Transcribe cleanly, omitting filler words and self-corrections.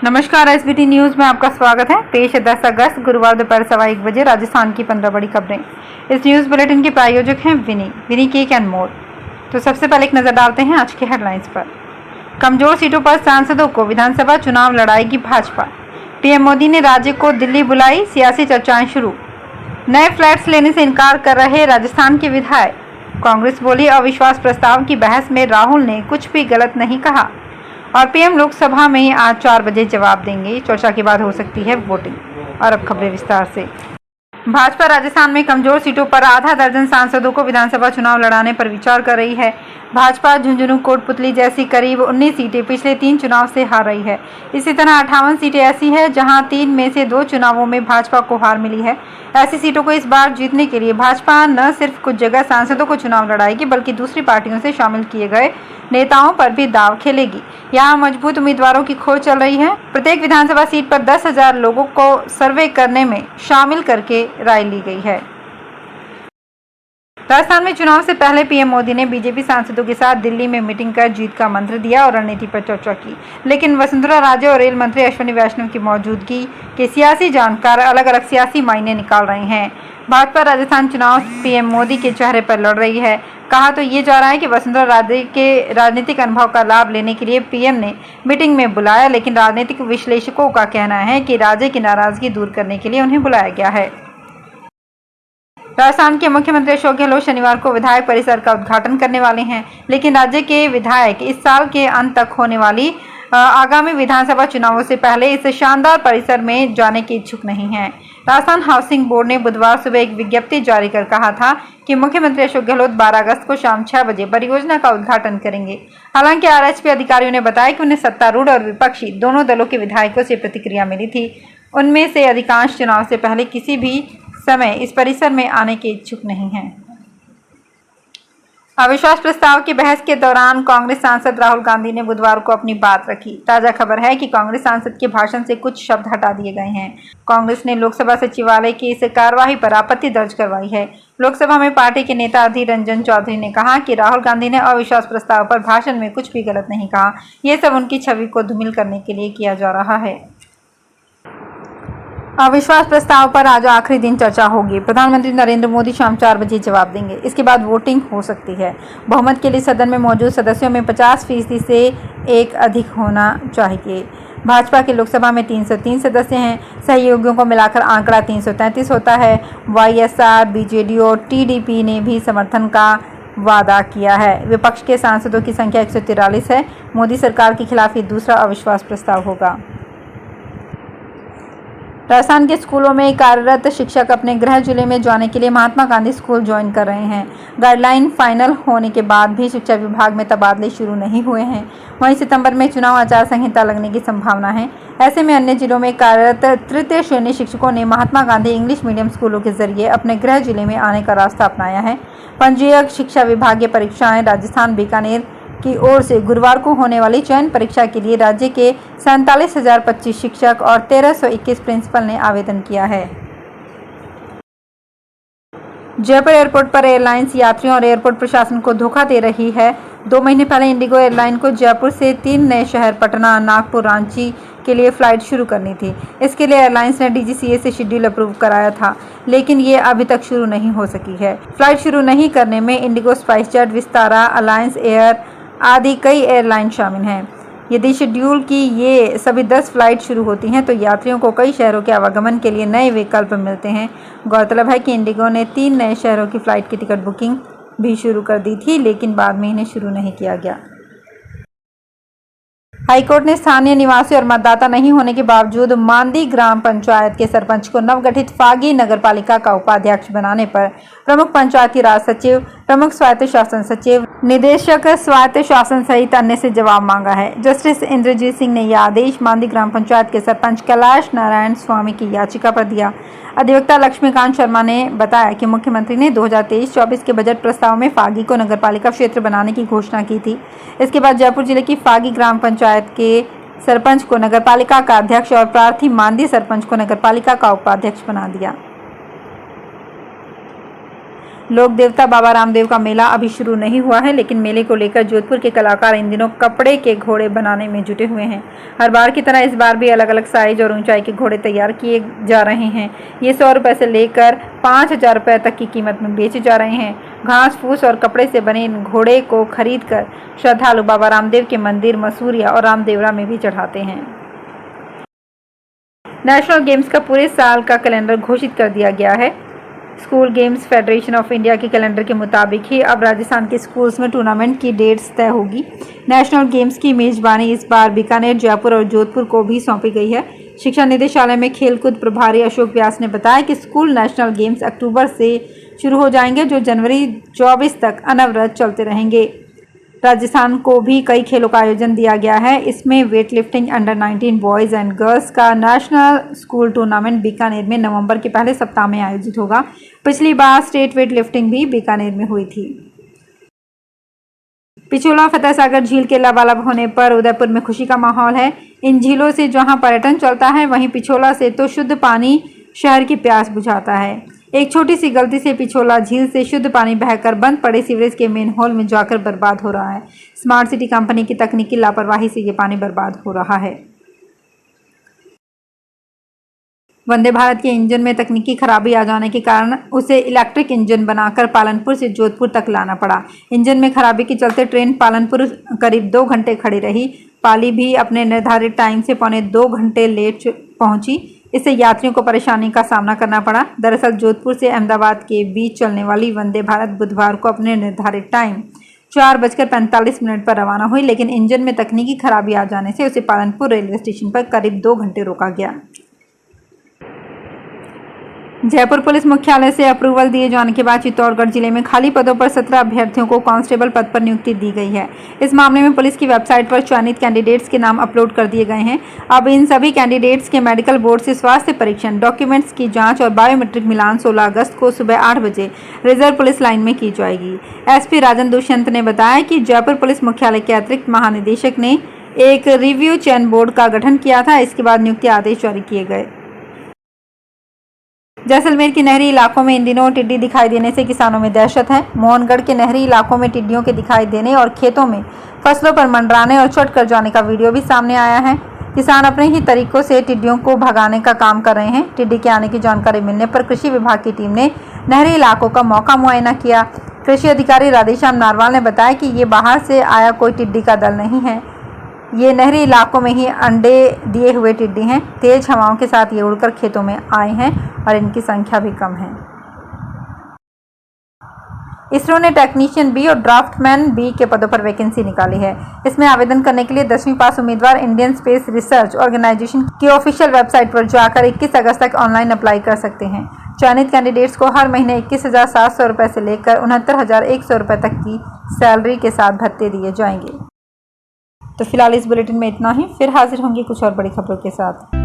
नमस्कार, SBT news में आपका स्वागत है। पेश है 10 अगस्त गुरुवार दोपहर 1:15 बजे राजस्थान की 15 बड़ी खबरें। इस न्यूज बुलेटिन के प्रायोजक हैं विनी केक एंड मोर। तो सबसे पहले एक नजर डालते हैं आज के हेडलाइंस पर। कमजोर सीटों पर सांसदों को विधानसभा चुनाव लड़ाएगी भाजपा। पीएम मोदी ने राज्य को दिल्ली बुलाई, सियासी चर्चाएं शुरू। नए फ्लैट्स लेने से इनकार कर रहे राजस्थान के विधायक। कांग्रेस बोली, अविश्वास प्रस्ताव की बहस में राहुल ने कुछ भी गलत नहीं कहा। और पीएम लोकसभा में आज 4 बजे जवाब देंगे। चर्चा के बाद हो सकती है वोटिंग। और अब खबरें विस्तार से। भाजपा राजस्थान में कमजोर सीटों पर आधा दर्जन सांसदों को विधानसभा चुनाव लड़ाने पर विचार कर रही है। भाजपा झुंझुनू, कोटपुतली जैसी करीब 19 सीटें पिछले 3 चुनाव से हार रही है। इसी तरह 58 सीटें ऐसी है जहां 3 में से 2 चुनावों में भाजपा को हार मिली है। ऐसी सीटों को इस बार जीतने के लिए भाजपा न सिर्फ कुछ जगह सांसदों को चुनाव लड़ाएगी, बल्कि दूसरी पार्टियों से शामिल किए गए नेताओं पर भी दांव खेलेगी। यहाँ मजबूत उम्मीदवारों की खोज चल रही है। प्रत्येक विधानसभा सीट पर 10,000 लोगों को सर्वे करने में शामिल करके राय ली गई है। राजस्थान में चुनाव से पहले पीएम मोदी ने बीजेपी सांसदों के साथ दिल्ली में मीटिंग कर जीत का मंत्र दिया और रणनीति पर चर्चा की। लेकिन वसुंधरा राजे और रेल मंत्री अश्विनी वैष्णव की मौजूदगी के सियासी जानकार अलग अलग सियासी मायने निकाल रहे हैं। भाजपा राजस्थान चुनाव पीएम मोदी के चेहरे पर लड़ रही है। कहा तो ये जा रहा है कि वसुंधरा राजे के राजनीतिक अनुभव का लाभ लेने के लिए पीएम ने मीटिंग में बुलाया, लेकिन राजनीतिक विश्लेषकों का कहना है कि राजे की नाराजगी दूर करने के लिए उन्हें बुलाया गया है। राजस्थान के मुख्यमंत्री अशोक गहलोत शनिवार को विधायक परिसर का उद्घाटन करने वाले हैं, लेकिन राज्य के विधायक इस साल के अंत तक होने वाली आगामी विधानसभा चुनावों से पहले इस शानदार परिसर में जाने के इच्छुक नहीं हैं। राजस्थान हाउसिंग बोर्ड ने बुधवार सुबह एक विज्ञप्ति जारी कर कहा था कि मुख्यमंत्री अशोक गहलोत 12 अगस्त को शाम 6 बजे परियोजना का उद्घाटन करेंगे। हालांकि आरएचपी अधिकारियों ने बताया कि उन्हें सत्तारूढ़ और विपक्षी दोनों दलों के विधायकों से प्रतिक्रिया मिली थी। उनमें से अधिकांश चुनाव से पहले किसी भी समय इस परिसर में आने के इच्छुक नहीं हैं। अविश्वास प्रस्ताव की बहस के दौरान कांग्रेस सांसद राहुल गांधी ने बुधवार को अपनी बात रखी। ताजा खबर है कि कांग्रेस सांसद के भाषण से कुछ शब्द हटा दिए गए हैं। कांग्रेस ने लोकसभा सचिवालय की इस कार्रवाई पर आपत्ति दर्ज करवाई है। लोकसभा में पार्टी के नेता अधीर रंजन चौधरी ने कहा कि राहुल गांधी ने अविश्वास प्रस्ताव पर भाषण में कुछ भी गलत नहीं कहा। ये सब उनकी छवि को धूमिल करने के लिए किया जा रहा है। अविश्वास प्रस्ताव पर आज आखिरी दिन चर्चा होगी। प्रधानमंत्री नरेंद्र मोदी शाम 4 बजे जवाब देंगे। इसके बाद वोटिंग हो सकती है। बहुमत के लिए सदन में मौजूद सदस्यों में 50% से एक अधिक होना चाहिए। भाजपा के लोकसभा में 303 सदस्य हैं। सहयोगियों को मिलाकर आंकड़ा 333 होता है। वाईएसआर, बीजेडी और टीडीपी ने भी समर्थन का वादा किया है। विपक्ष के सांसदों की संख्या 143 है। मोदी सरकार के खिलाफ ये दूसरा अविश्वास प्रस्ताव होगा। राजस्थान के स्कूलों में कार्यरत शिक्षक अपने गृह जिले में जाने के लिए महात्मा गांधी स्कूल ज्वाइन कर रहे हैं। गाइडलाइन फाइनल होने के बाद भी शिक्षा विभाग में तबादले शुरू नहीं हुए हैं। वहीं सितंबर में चुनाव आचार संहिता लगने की संभावना है। ऐसे में अन्य जिलों में कार्यरत तृतीय श्रेणी शिक्षकों ने महात्मा गांधी इंग्लिश मीडियम स्कूलों के जरिए अपने गृह जिले में आने का रास्ता अपनाया है। पंजीयक शिक्षा विभागीय परीक्षाएं राजस्थान बीकानेर की ओर से गुरुवार को होने वाली चयन परीक्षा के लिए राज्य के 47,025 शिक्षक और 1,321 प्रिंसिपल ने आवेदन किया है। जयपुर एयरपोर्ट पर एयरलाइंस यात्रियों और एयरपोर्ट प्रशासन को धोखा दे रही है। 2 महीने पहले इंडिगो एयरलाइन को जयपुर से 3 नए शहर पटना, नागपुर, रांची के लिए फ्लाइट शुरू करनी थी। इसके लिए एयरलाइंस ने डीजीसीए से शेड्यूल अप्रूव कराया था, लेकिन ये अभी तक शुरू नहीं हो सकी है। फ्लाइट शुरू नहीं करने में Indigo, SpiceJet, Vistara, alliance air आदि कई एयरलाइन शामिल हैं। यदि शेड्यूल की ये सभी 10 फ्लाइट शुरू होती हैं तो यात्रियों को कई शहरों के आवागमन के लिए नए विकल्प मिलते हैं। गौरतलब है कि इंडिगो ने 3 नए शहरों की फ्लाइट की टिकट बुकिंग भी शुरू कर दी थी, लेकिन बाद में इन्हें शुरू नहीं किया गया। हाईकोर्ट ने स्थानीय निवासी और मतदाता नहीं होने के बावजूद मांदी ग्राम पंचायत के सरपंच को नवगठित फागी नगरपालिका का उपाध्यक्ष बनाने पर प्रमुख पंचायती राज सचिव, प्रमुख स्वायत्त शासन सचिव, निदेशक स्वायत्त शासन सहित अन्य से जवाब मांगा है। जस्टिस इंद्रजीत सिंह ने यह आदेश मांदी ग्राम पंचायत के सरपंच कैलाश नारायण स्वामी की याचिका पर दिया। अधिवक्ता लक्ष्मीकांत शर्मा ने बताया कि मुख्यमंत्री ने 2023-24 के बजट प्रस्ताव में फागी को नगरपालिका क्षेत्र बनाने की घोषणा की थी। इसके बाद जयपुर जिले की फागी ग्राम पंचायत के सरपंच को नगरपालिका का अध्यक्ष और प्रार्थी मांदी सरपंच को नगरपालिका का उपाध्यक्ष बना दिया। लोक देवता बाबा रामदेव का मेला अभी शुरू नहीं हुआ है, लेकिन मेले को लेकर जोधपुर के कलाकार इन दिनों कपड़े के घोड़े बनाने में जुटे हुए हैं। हर बार की तरह इस बार भी अलग अलग साइज और ऊंचाई के घोड़े तैयार किए जा रहे हैं। ये 100 रुपए से लेकर 5,000 रुपए तक की कीमत में बेचे जा रहे हैं। घास फूस और कपड़े से बने इन घोड़े को खरीद कर श्रद्धालु बाबा रामदेव के मंदिर मसूरिया और रामदेवरा में भी चढ़ाते हैं। नेशनल गेम्स का पूरे साल का कैलेंडर घोषित कर दिया गया है। School games federation of India के कैलेंडर के मुताबिक ही अब राजस्थान के स्कूल्स में टूर्नामेंट की डेट्स तय होगी। नेशनल गेम्स की मेजबानी इस बार बीकानेर, जयपुर और जोधपुर को भी सौंपी गई है। शिक्षा निदेशालय में खेलकूद प्रभारी अशोक व्यास ने बताया कि स्कूल नेशनल गेम्स अक्टूबर से शुरू हो जाएंगे, जो जनवरी 24 तक अनवरत चलते रहेंगे। राजस्थान को भी कई खेलों का आयोजन दिया गया है। इसमें weight lifting under 19 boys and girls का नेशनल स्कूल टूर्नामेंट बीकानेर में नवंबर के पहले सप्ताह में आयोजित होगा। पिछली बार स्टेट वेट लिफ्टिंग भी बीकानेर में हुई थी। पिछोला फतेह सागर झील के लबालब होने पर उदयपुर में खुशी का माहौल है। इन झीलों से जहां पर्यटन चलता है, वहीं पिछोला से तो शुद्ध पानी शहर की प्यास बुझाता है। एक छोटी सी गलती से पिछोला झील से शुद्ध पानी बहकर बंद पड़े सीवरेज के मेन होल में जाकर बर्बाद हो रहा है। स्मार्ट सिटी कंपनी की तकनीकी लापरवाही से ये पानी बर्बाद हो रहा है। वंदे भारत के इंजन में तकनीकी खराबी आ जाने के कारण उसे इलेक्ट्रिक इंजन बनाकर पालनपुर से जोधपुर तक लाना पड़ा। इंजन में खराबी के चलते ट्रेन पालनपुर करीब 2 घंटे खड़ी रही। पाली भी अपने निर्धारित टाइम से पौने 2 घंटे लेट पहुंची। इससे यात्रियों को परेशानी का सामना करना पड़ा। दरअसल जोधपुर से अहमदाबाद के बीच चलने वाली वंदे भारत बुधवार को अपने निर्धारित टाइम 4:45 पर रवाना हुई, लेकिन इंजन में तकनीकी खराबी आ जाने से उसे पालनपुर रेलवे स्टेशन पर करीब 2 घंटे रोका गया। जयपुर पुलिस मुख्यालय से अप्रूवल दिए जाने के बाद चित्तौड़गढ़ जिले में खाली पदों पर 17 अभ्यर्थियों को कांस्टेबल पद पर नियुक्ति दी गई है। इस मामले में पुलिस की वेबसाइट पर चयनित कैंडिडेट्स के नाम अपलोड कर दिए गए हैं। अब इन सभी कैंडिडेट्स के मेडिकल बोर्ड से स्वास्थ्य परीक्षण, डॉक्यूमेंट्स की जांच और बायोमेट्रिक मिलान 16 अगस्त को सुबह 8 बजे रिजर्व पुलिस लाइन में की जाएगी। एसपी राजन दुष्यंत ने बताया कि जयपुर पुलिस मुख्यालय के अतिरिक्त महानिदेशक ने एक रिव्यू चयन बोर्ड का गठन किया था। इसके बाद नियुक्ति आदेश जारी किए गए। जैसलमेर के नहरी इलाकों में इन दिनों टिड्डी दिखाई देने से किसानों में दहशत है। मोहनगढ़ के नहरी इलाकों में टिड्डियों के दिखाई देने और खेतों में फसलों पर मंडराने और चट कर जाने का वीडियो भी सामने आया है। किसान अपने ही तरीकों से टिड्डियों को भगाने का काम कर रहे हैं। टिड्डी के आने की जानकारी मिलने पर कृषि विभाग की टीम ने नहरी इलाकों का मौका मुआयना किया। कृषि अधिकारी राधेश्याम नारवाल ने बताया कि ये बाहर से आया कोई टिड्डी का दल नहीं है। ये नहरी इलाकों में ही अंडे दिए हुए टिड्डी हैं। तेज हवाओं के साथ ये उड़कर खेतों में आए हैं और इनकी संख्या भी कम है। इसरो ने टेक्नीशियन बी और ड्राफ्टमैन बी के पदों पर वैकेंसी निकाली है। इसमें आवेदन करने के लिए 10वीं पास उम्मीदवार इंडियन स्पेस रिसर्च ऑर्गेनाइजेशन की ऑफिशियल वेबसाइट पर जाकर 21 अगस्त तक ऑनलाइन अप्लाई कर सकते हैं। चयनित कैंडिडेट्स को हर महीने 21,700 रुपये से लेकर 69,100 रुपये तक की सैलरी के साथ भत्ते दिए जाएंगे। तो फिलहाल इस बुलेटिन में इतना ही। फिर हाजिर होंगे कुछ और बड़ी खबरों के साथ।